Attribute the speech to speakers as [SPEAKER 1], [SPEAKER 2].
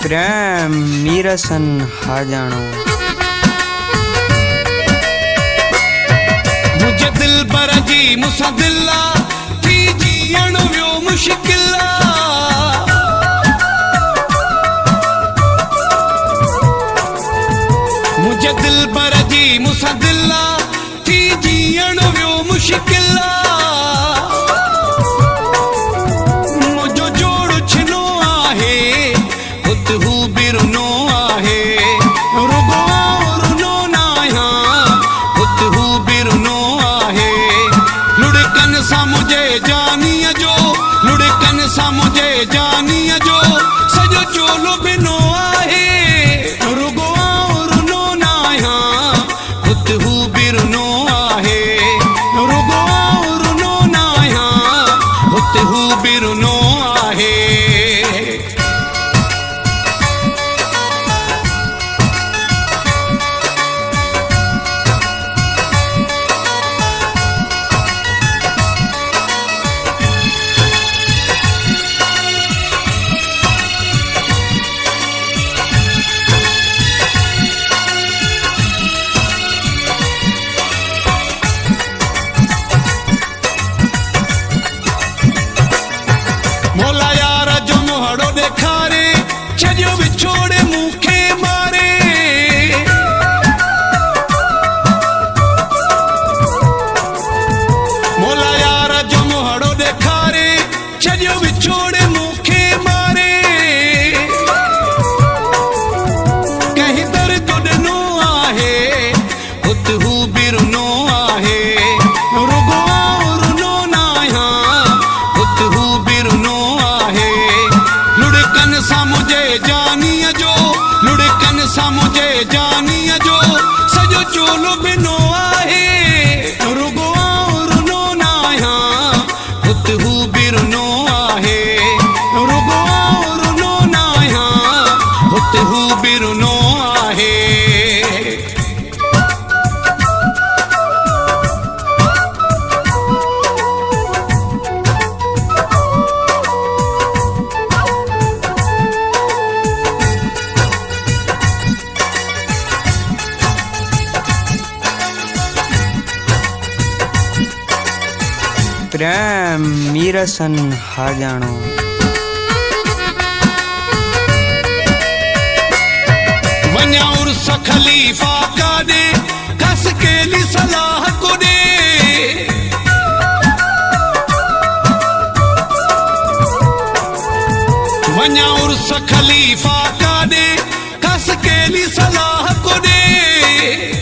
[SPEAKER 1] प्रेम मीरसन हाजानो
[SPEAKER 2] मुझे दिल पर जी मुसा दिला थी जीअण वियो मुश्किल मुझे दिल पर जी मुसा दिला थी जीअण वियो मुश्किल मुझो जोड़ छिनो आहे हुत हू बिरनो आहे रुगो रुनो नाया हुत हू बिरनो आहे लुड़कन सा मुझे जानिया जो लुड़कन सा मुझे जानिया जो सजो चोलो बिनो आहे रुगो रुनो नाया हुत हू बिरनो आहे रुगो रुनो नाया हुत हू बिरनो आहे मोला यार जो मोहड़ो देखारे छजो बिछोड़े मुखे मारे मोला यार जो मोहड़ो देखारे छजो बिछोड़े मुखे मारे कहीं दर्द ॾिनो आहे हुत हू बिरनो आहे रुगो रुनो नाया हुत हू बिरनो आहे लुड़कन सा मुझे जानिया जो लुड़कन सा मुझे जानिया जो सजो चोलो बिनो आहे रुगो रुनो नाया हुत हू बिरनो आहे रुगो रुनो नाया हुत हू बिरनो आहे
[SPEAKER 1] प्रेम मीरसन हाजानो
[SPEAKER 2] वन्या उर्स खलीफा का दे कस के ली सलाह को दे वन्या उर्स खलीफा का दे कस के ली सलाह को दे